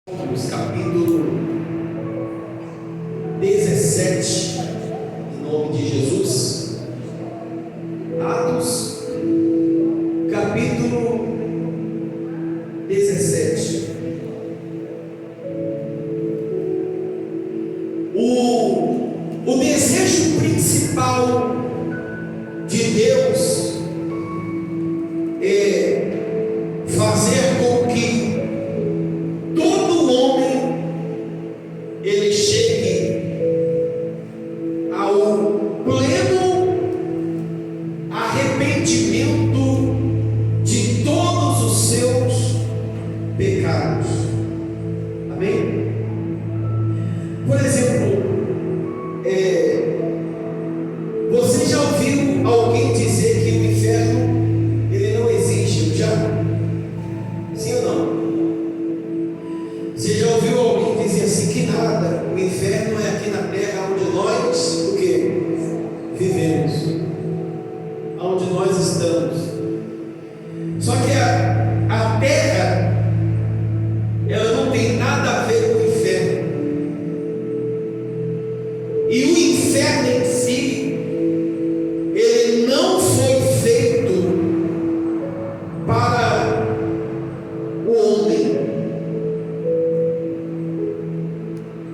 Capítulo 17, em nome de Jesus. Atos, capítulo 17. O desejo principal de Deus é fazer com que todo homem ele chegue ao pleno arrependimento de todos os seus pecados. Amém? Por exemplo, você já ouviu alguém dizer que o inferno ele não existe? Já? Sim ou não? Você já ouviu alguém dizer assim que nada, o inferno é aqui na terra onde nós, o quê? Vivemos, onde nós estamos. Só que a terra, ela não tem nada a ver com o inferno. E o inferno em si, ele não foi feito para o homem.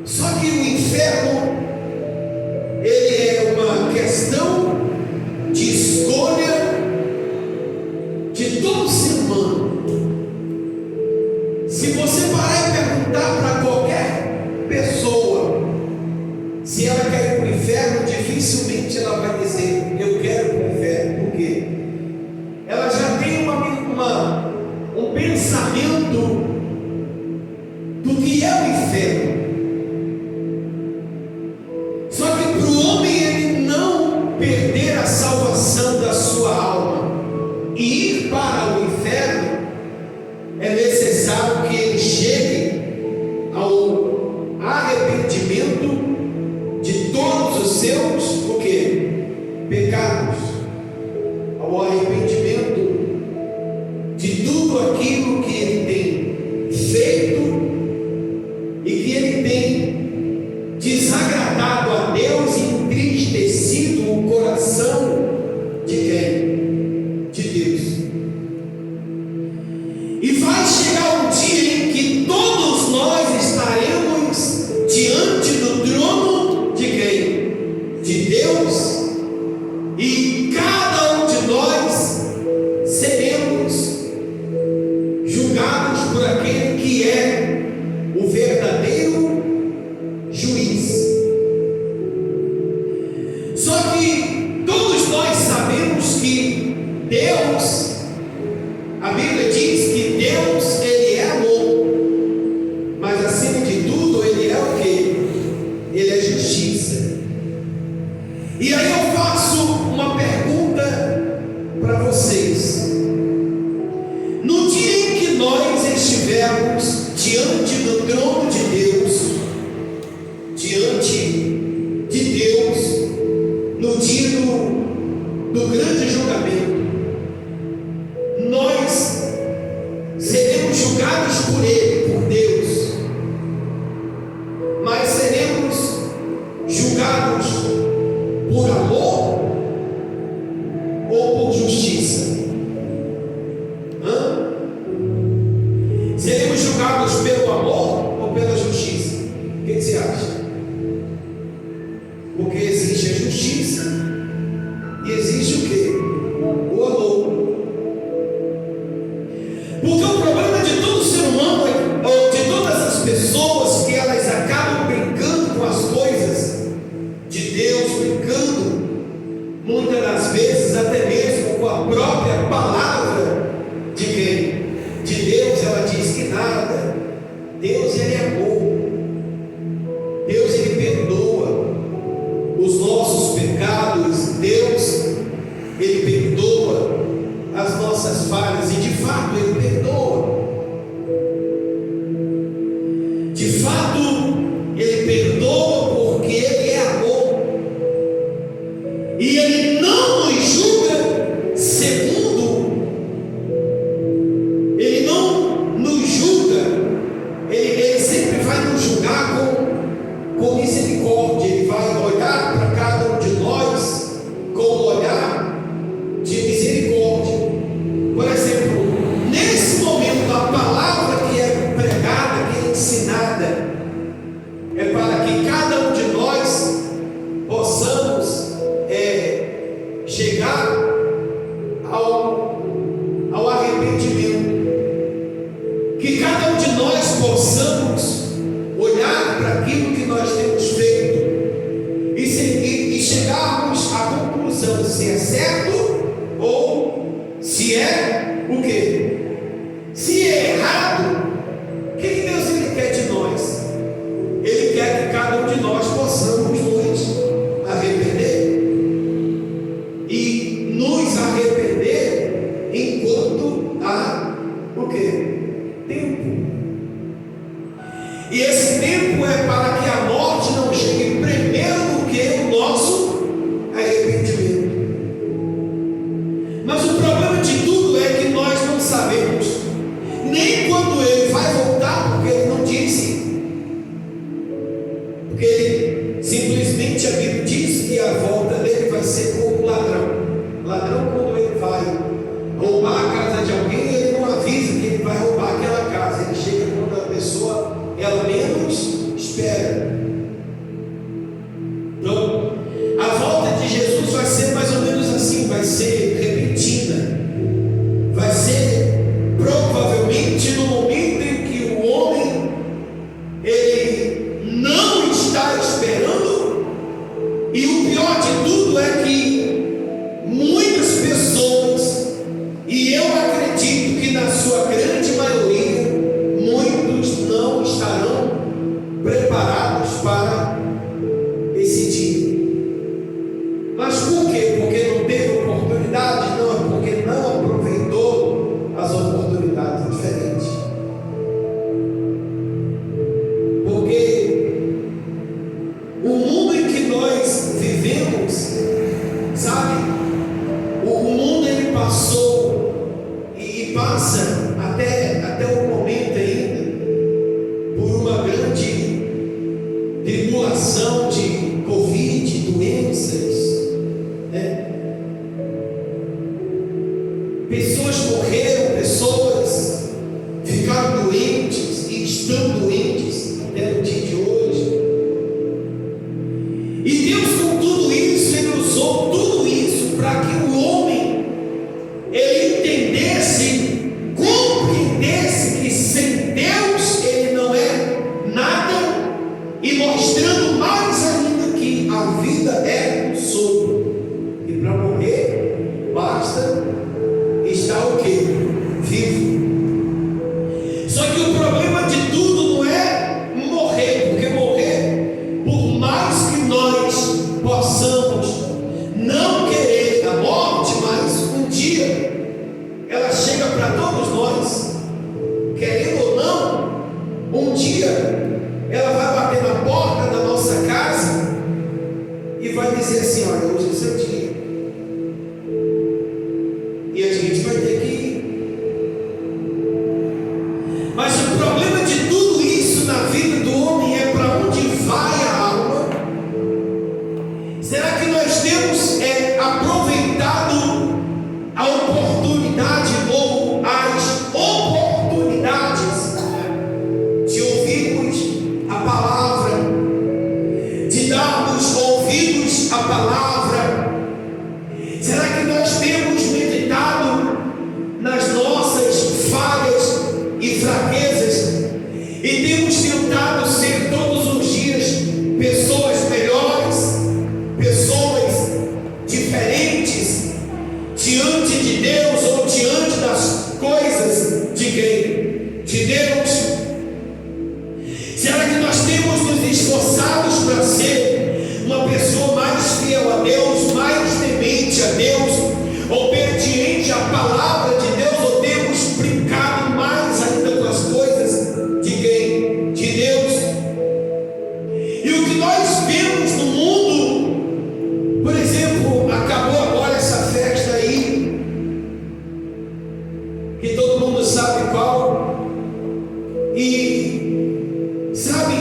Só que o inferno, ele é uma questão de escolha de todo ser humano. Se você parar e perguntar para qualquer pessoa se ela quer ir para o inferno, dificilmente ela vai dizer: eu quero ir para o inferno. Por quê? Ela já tem um pensamento do que é o inferno. Só que para o homem ele não perder a salvação da sua alma e ir para o inferno, é necessário que ele chegue ao arrependimento de todos os seus, o quê? Pecados, ao arrependimento de tudo aquilo que ele tem feito e que ele tem desagradado a Deus e entristecido o coração de quem? De Deus. E vai chegar um dia em que todos nós estaremos diante do trono de quem? De Deus. E cada um de nós seremos julgados por aquele que é o verdadeiro juiz. Só que todos nós sabemos que Deus, a Bíblia diz que Deus ele é amor, mas acima de tudo ele é o quê? Ele é justiça. E aí eu faço uma pergunta para vocês. No dia em que nós estivermos diante do trono de Deus, no dia do grande julgamento, nós seremos julgados por Ele, por Deus, mas seremos julgados por amor ou por justiça? Seremos julgados pelo amor ou pela justiça? O que você acha? Porque existe a justiça e existe o quê? O amor. Porque o problema de todo ser humano, ou de todas as pessoas, que elas acabam brincando com as coisas de Deus, brincando muitas das vezes até mesmo com a própria palavra de quem? De Deus. Ela diz que nada. Deus ele é amor. Deus ele perdoa os nossos pecados. Deus ele perdoa as nossas falhas, e de fato ele perdoa. De fato ele perdoa porque ele é amor, e ele não nos julga segundo, ele não nos julga, ele vai nos julgar com misericórdia, Ele vai olhar para cada um de nós com um olhar de misericórdia. Por exemplo, nesse momento, a palavra que é pregada, que é ensinada, é para que cada um de nós possamos chegar ao arrependimento, que cada um de nós possamos olhar para aquilo que nós temos feito e chegarmos à conclusão se é certo ou se é o quê? Se é errado, o que Deus Ele quer de nós? Ele quer que cada um de nós possamos nos arrepender e nos arrepender enquanto há o quê? Tempo. E esse tempo é para que a morte não chegue primeiro do que o nosso arrependimento. Mas o problema de tudo é que nós não sabemos nem quando Ele vai voltar, porque Ele não disse. Porque Ele simplesmente, a Bíblia diz que a volta dele vai ser como um ladrão. Ladrão, quando ele vai roubar a casa de alguém, ele não avisa que ele vai roubar aquela casa. Ele chega quando a pessoa ela menos espera. Então, a volta de Jesus vai ser mais ou menos assim, vai ser repentina, vai ser provavelmente no momento em que o homem ele não está esperando. E o pior de tudo é que muitas pessoas, e eu acredito que na sua grande maioria, muitos não estarão preparados para esse dia. Mas por quê? Porque não teve oportunidade? Não, é porque não aproveitou as oportunidades diferentes. Porque o mundo em que nós vivemos, sabe? O mundo ele passou e passa até o momento ainda por uma grande tribulação de Covid, doenças, né? Pessoas morreram, pessoas ficaram doentes e estão doentes até o dia de hoje. E Deus, com tudo isso, Ele usou tudo isso para que o homem ele entendesse, compreendesse que sem Deus ele não é nada, e mostrando mais ainda que a vida é um sopro, e para morrer basta estar o quê? Vivo. Só que o problema de tudo não é morrer, porque morrer, por mais que nós possamos não querer a morte, mas um dia ela chega para todos nós, querendo ou não. Um dia ela vai bater na porta da nossa casa e vai dizer assim: olha, hoje é seu dia, e a gente vai ter que ir. Mas o problema de tudo isso na vida do homem é para onde vai a alma. Será que nós temos aproveitado a oportunidade ou as oportunidades de ouvirmos a palavra, de darmos ouvidos à palavra? Será que nós temos meditado nas nossas falhas e fraquezas e temos tentado ser todos os dias pessoas melhores, pessoas diferentes diante de Deus ou diante das coisas de quem? De Deus? Será que nós temos nos esforçados para ser uma pessoa mais fiel a Deus, mais temente a Deus, obediente à palavra de Deus, ou temos brincado mais ainda com as coisas de quem? De Deus? E o que nós vemos no mundo, por exemplo, acabou agora essa festa aí, que todo mundo sabe qual, e sabe,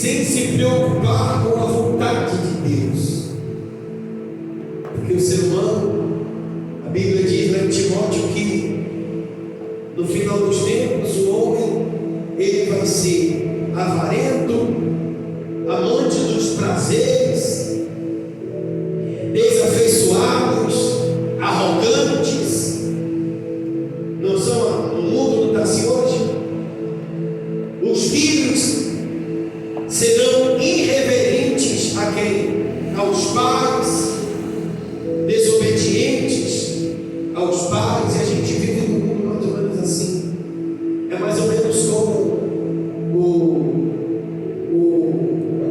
sem se preocupar com a vontade de Deus. Porque o ser humano, a Bíblia diz lá em Timóteo que no final dos tempos o homem ele vai ser avarento, amante dos prazeres, desafeiçoados, arrogantes. Não são, no mundo não está assim hoje? Os filhos serão irreverentes a quem? Aos pais, desobedientes aos pais, e a gente vive num mundo mais ou menos assim. É mais ou menos como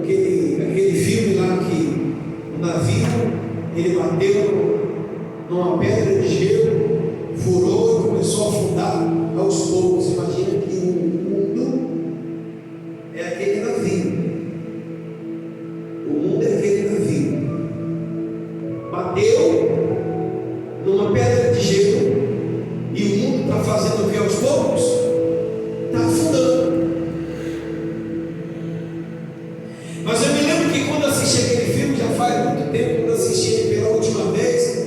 aquele filme lá que o navio ele bateu numa pedra de gelo, furou e começou a afundar aos poucos. Imagina que o mundo é aquele navio. O mundo é aquele navio. Bateu numa pedra de gelo e o mundo está fazendo o que aos poucos? Está afundando. Mas eu me lembro que quando assisti aquele filme, já faz muito tempo, quando assisti ele pela última vez,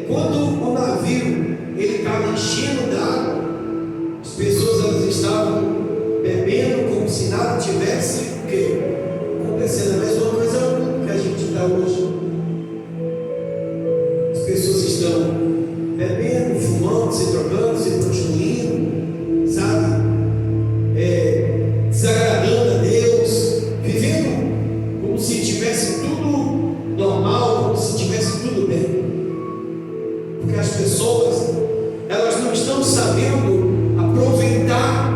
enquanto o navio ele estava enchendo d'água, as pessoas elas estavam bebendo como se nada tivesse acontecendo. A mesma coisa que a gente está hoje. As pessoas estão bebendo, fumando, se drogando, se prostituindo, sabe? Desagradando a Deus, vivendo como se tivesse tudo normal, como se tivesse tudo bem. Porque as pessoas elas não estão sabendo aproveitar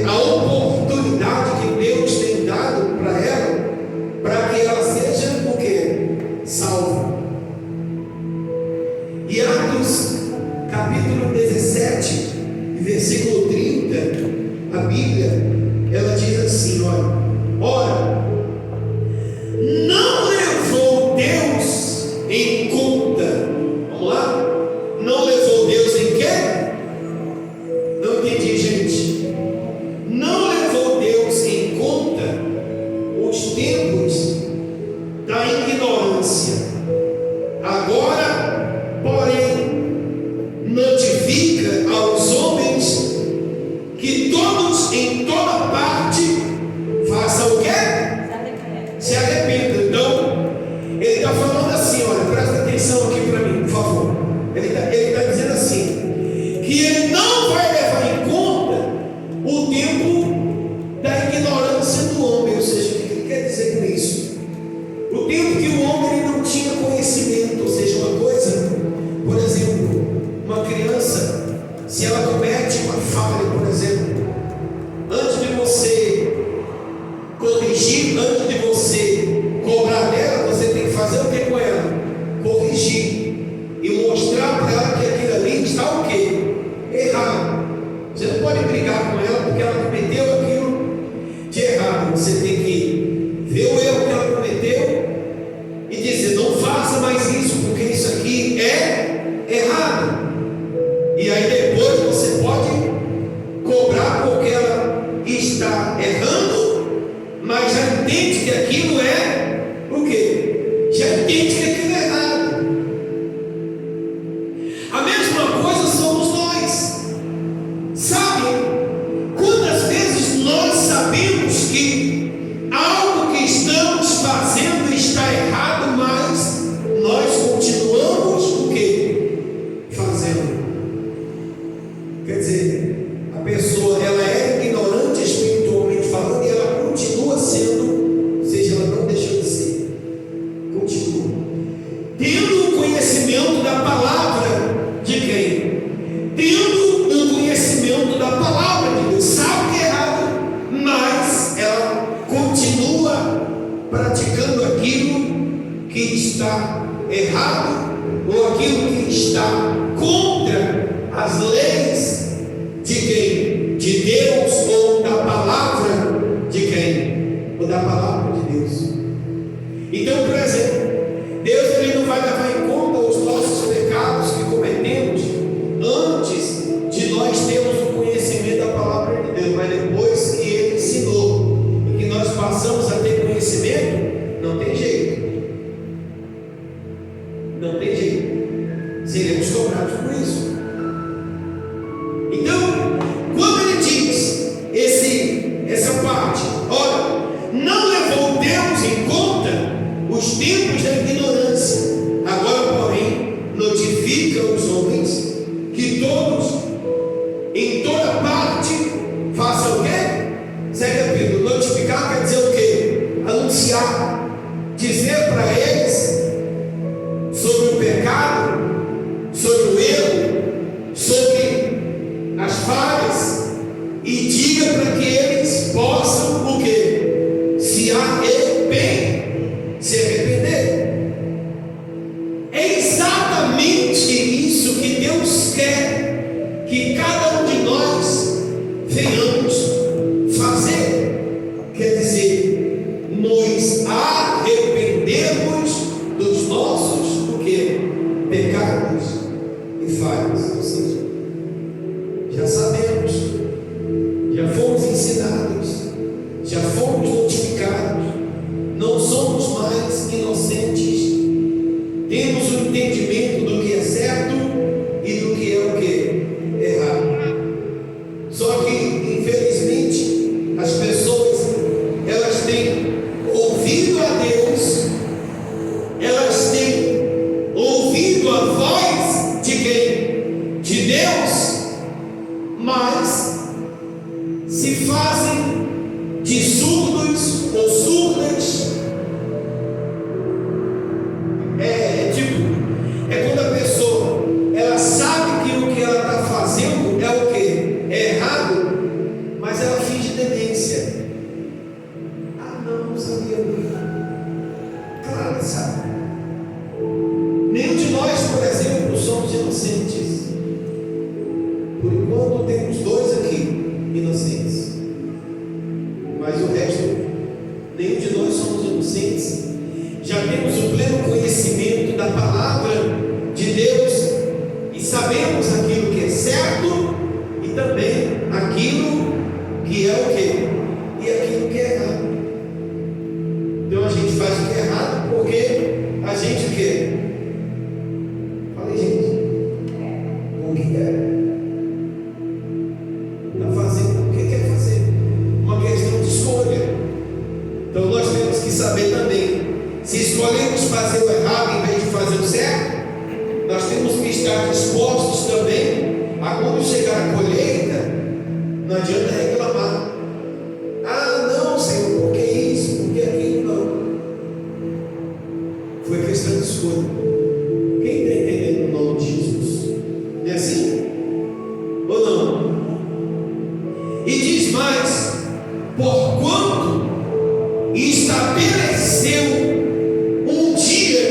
a oportunidade que Deus tem dado para ela, para que ela seja o quê? Salva. E Atos capítulo 17, versículo 30, a Bíblia ela diz assim: ora, não levou Deus em conta, vamos lá? Não levou Deus em quê? Não entendi, gente. Não levou Deus em conta os tempos da ignorância. Agora, porém, notifica aos homens que todos em toda parte façam o quê? Se arrependam. Então, ele está falando assim, olha, presta atenção aqui para mim, por favor. Ele está dizendo assim, que ele não vai levar em conta o tempo da ignorância do homem. Ou seja, o que ele quer dizer com isso? O tempo que o homem não tinha conhecimento. Ou seja, uma coisa, por exemplo, uma criança, se ela comete uma falha, por exemplo, antes de você corrigir, antes de você cobrar dela, você tem que fazer o que com ela? Corrigir e mostrar para ela que aquilo ali está o quê? Errado. Você não pode brigar com ela porque ela cometeu aquilo de errado. Você tem que ver o erro que ela cometeu e dizer: não faça mais isso, porque isso aqui é errado. E aí depois você pode cobrar porque ela está errando, mas já entende que aquilo é o quê? Já entende que aquilo é errado. A mesma coisa somos nós. Sabe? Quantas vezes nós sabemos que algo que estamos fazendo está errado, mas nós continuamos o quê? Fazendo. Quer dizer, a pessoa ela é ignorante espiritualmente falando e ela continua sendo, ou seja, ela não deixou de ser, continua tendo o conhecimento da palavra de quem? Tendo o conhecimento da palavra de Deus, sabe que é errado, mas ela continua praticando aquilo que está errado ou aquilo que está contra as leis de quem? De Deus ou da palavra de quem? Ou da palavra de Deus. Então, por exemplo, Deus ele não vai levar em conta os nossos pecados que cometemos antes de nós termos o conhecimento da palavra de Deus, mas depois que Ele ensinou. e diga para que eles possam o quê? Se arrepender. É exatamente isso que Deus quer que cada um de nós venhamos fazer. Quer dizer, nos arrependermos dos nossos o quê? Pecados e falhas. Ou seja, já sabemos, já fomos ensinados, já fomos notificados, não somos mais inocentes, temos o entendimento do que é certo e do que é o que? Errado. Só que, infelizmente, as pessoas, elas têm ouvido a Deus, elas têm ouvido a voz de quem? De Deus, mas se fazem de surdos ou surdas. É quando a pessoa, ela sabe que o que ela está fazendo é o que? É errado, mas ela finge demência. Ah, não sabia. Claro que sabe. Nenhum de nós, por exemplo, somos inocentes. Por enquanto temos dois aqui, inocentes. Mas o resto, nenhum de nós somos inocentes. Já temos o pleno conhecimento da palavra de Deus e sabemos aquilo que é certo e também aquilo que é o quê? E aquilo que é errado. Então a gente faz o que é errado porque a gente o quê? Falei, gente, o que é? Está fazendo o que quer fazer. Uma questão de escolha. Então nós temos que saber também, se escolhemos fazer o errado em vez de fazer o certo, nós temos que estar dispostos também a, quando chegar a colheita, não adianta reclamar. Ah, não, Senhor, por que isso? Por que aquilo? Não. Foi questão de escolha. Quem está entendendo o nome de Jesus? Não é assim? Ou não? E diz mais: porquanto estabeleceu um dia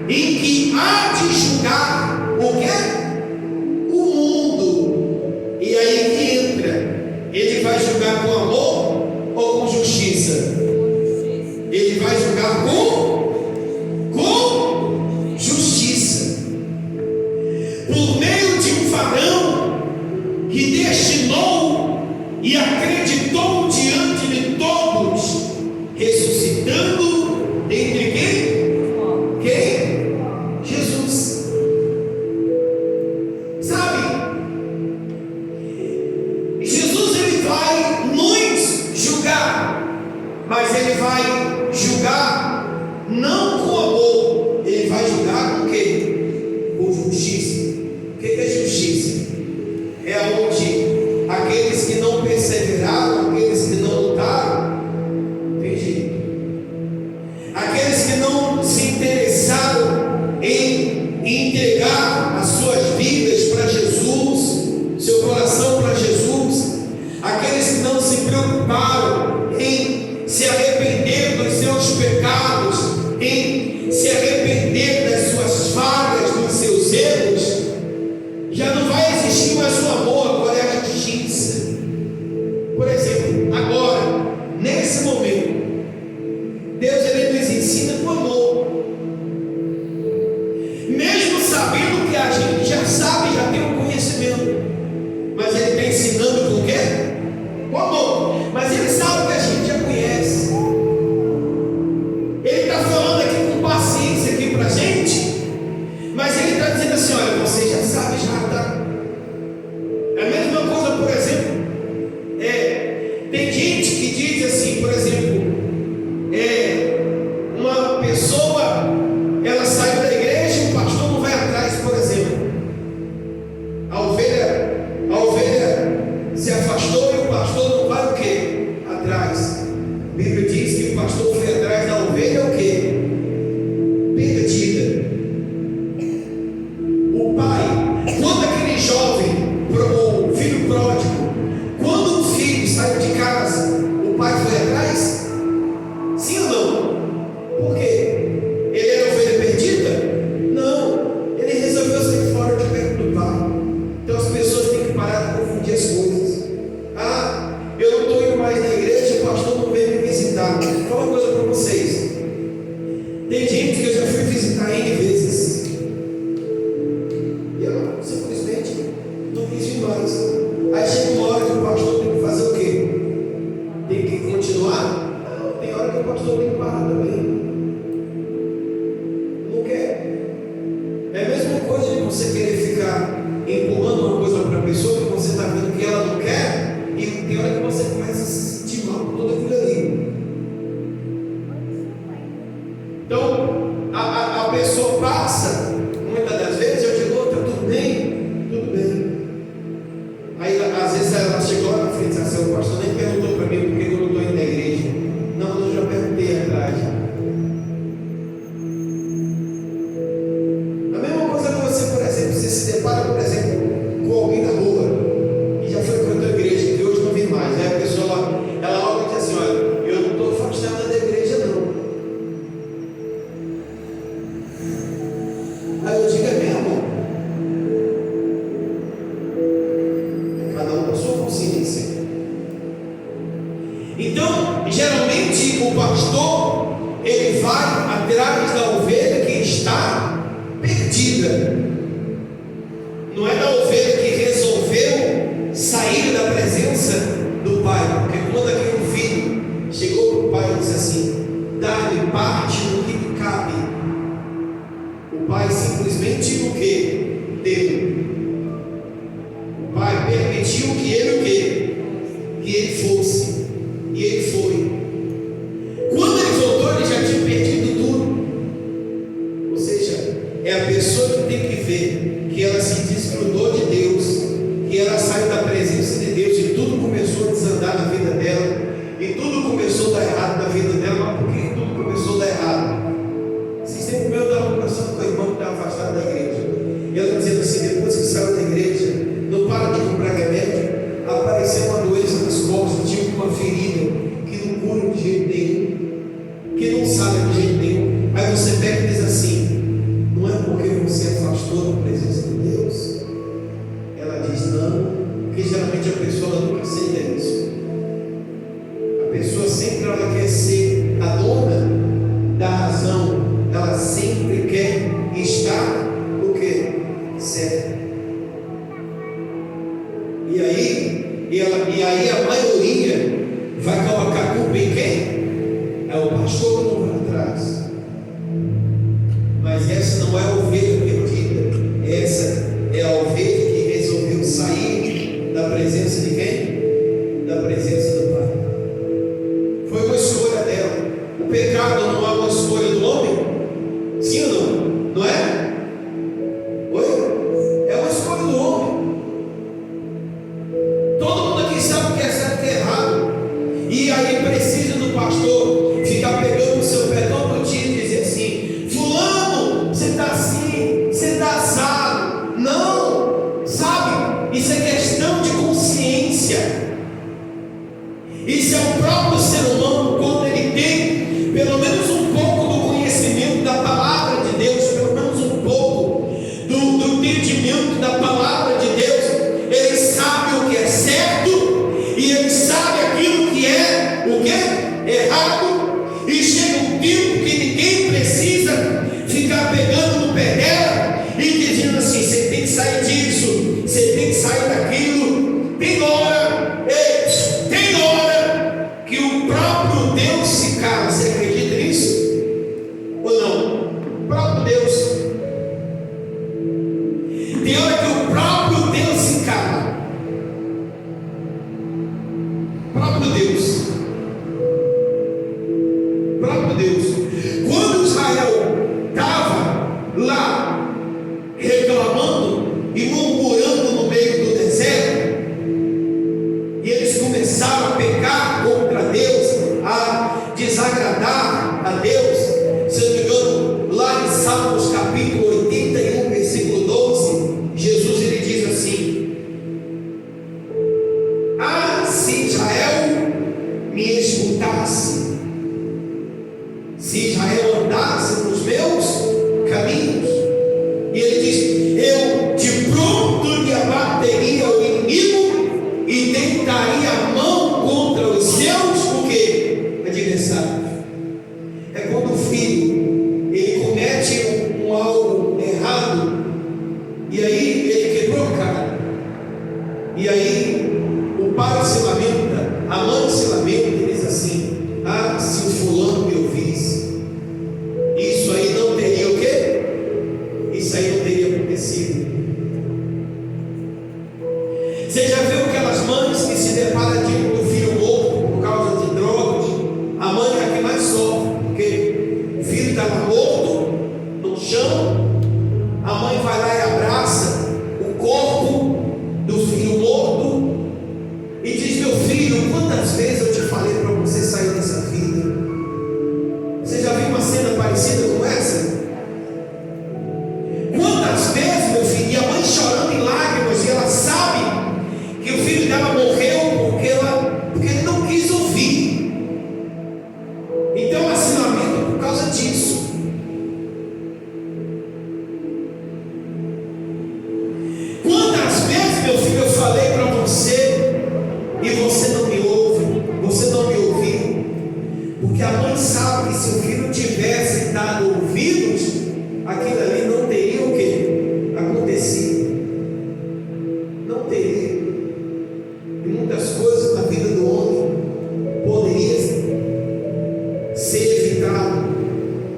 em que há de julgar o quê? O mundo. E aí que entra, ele vai julgar com amor ou com justiça? Ele vai julgar com justiça, por meio de um varão que destinou e acreditou diante de todos, ressuscitando entre quem? Jesus. Sabe, Jesus ele vai nos julgar, mas ele vai julgar não com amor, ele vai julgar com o quê? Com justiça. O que é justiça? É onde aqueles que não perseveraram, aqueles que não lutaram, tem jeito. Aqueles que não se interessaram em entregar as suas vidas para Jesus, seu coração para Jesus, aqueles que não se preocuparam em se arrepender dos seus pecados, Vou falar uma coisa para vocês. Tem gente que eu já fui visitar N vezes e ela simplesmente não quis vir mais. Aí chega uma hora que o pastor tem que fazer o quê? Tem que continuar? Não, tem hora que o pastor tem que parar também. Não quer. É a mesma coisa de você querer ficar empurrando uma coisa para a pessoa que você está vendo que ela não quer, e tem hora que você começa a se sentir mal por tudo aquilo ali. Então, a pessoa passa, muitas das vezes eu digo, está tudo bem? Tudo bem. Aí às vezes ela chegou lá na frente e disse assim, o pastor nem perguntou para mim porque eu não estou indo na igreja. Não, eu já perguntei atrás. A mesma coisa que você, por exemplo, você se depara, por exemplo, com alguém na rua que já frequentou a igreja, que hoje não vem mais. Aí a pessoa ela olha e diz assim, olha, eu não estou afastado da igreja não. Aí eu digo, é mesmo? Cada um com a sua consciência. Então, geralmente o pastor ele vai atrás da ovelha que está perdida. Não é da ovelha que resolveu sair da presença do pai, porque quando aquele filho chegou para o pai e disse assim, dá-lhe parte do que lhe cabe, o pai simplesmente o que? Deu. O pai permitiu que ele o quê? Que ele fosse. E ele foi. Quando ele voltou, ele já tinha perdido tudo. Ou seja, é a pessoa que tem que ver que ela se desgrudou de Deus, que ela saiu da presença de Deus e tudo começou a desandar na vida dela, e tudo começou a dar errado na vida dela. Mas por que tudo começou a dar errado? Vocês têm que ver, eu estava conversando com a irmã que está afastada da igreja, e ela dizendo assim, depois que saiu da igreja, não para de comprar remédio, apareceu uma doença nas costas, tinha uma ferida que não cura de jeito nenhum, que não sabe de jeito nenhum. Aí você pega e diz assim, não é porque você afastou da presença de Deus? Ela diz não, porque geralmente a pessoa nunca aceita isso. A pessoa sempre ela quer ser a dona da razão, ela sempre quer estar o quê? Certo. E aí a maioria vai colocar a culpa em quem? É o pastor que não vai atrás. Mas essa não é a ovelha perdida. Essa é a ovelha que resolveu sair da presença de quem? Da presença do Pai. Foi uma escolha dela. O pecado não é uma escolha do homem? Sim ou não? Não é? Oi? É uma escolha do homem. Todo mundo aqui sabe o que é certo e o que é errado. E aí precisa do pastor ficar pegando o seu pé todo dia e dizer assim, fulano, você está assim, você está assado. Não, sabe? Isso é questão de consciência. Isso é o próprio ser humano, quando ele tem pelo menos um pouco do conhecimento da palavra de Deus, pelo menos um pouco do entendimento da palavra de Deus, ele sabe o que é certo e ele sabe aquilo que é o que? Errado. E chega um tempo que ninguém precisa ficar pegando no pé dela e dizendo assim, você tem que sair disso, você tem que sair daquilo. Tem hora que o próprio Deus se cala. Você acredita nisso? Ou não? O próprio Deus. Tem hora que o próprio Deus se cala. O próprio Deus. O próprio Deus. Quando Israel estava lá reclamando e murmurando no meio do deserto, e eles começaram a pecar contra Deus, a desagradar a Deus, se eu não me engano, lá em Salmos capítulo 81, versículo 12, Jesus ele diz assim, se Israel me escutasse, se Israel andasse nos meus caminhos, e ele diz, eu de pronto lhe abateria o inimigo e tentaria a mão contra os seus, o quê? Adversários. sabe que se o filho tivesse dado ouvidos, aquilo ali não teria o que? Acontecido. Não teria. E muitas coisas na vida do homem poderiam ser evitadas.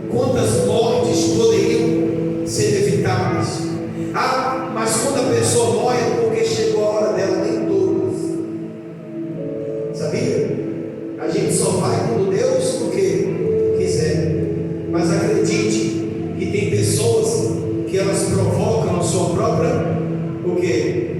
Quantas mortes poderiam ser evitadas? Ah, mas quando a pessoa morre é porque chegou a hora dela, nem todas. Sabia? A gente só vai quando Deus porque quiser. Mas acredite que tem pessoas que elas provocam a sua própria o quê?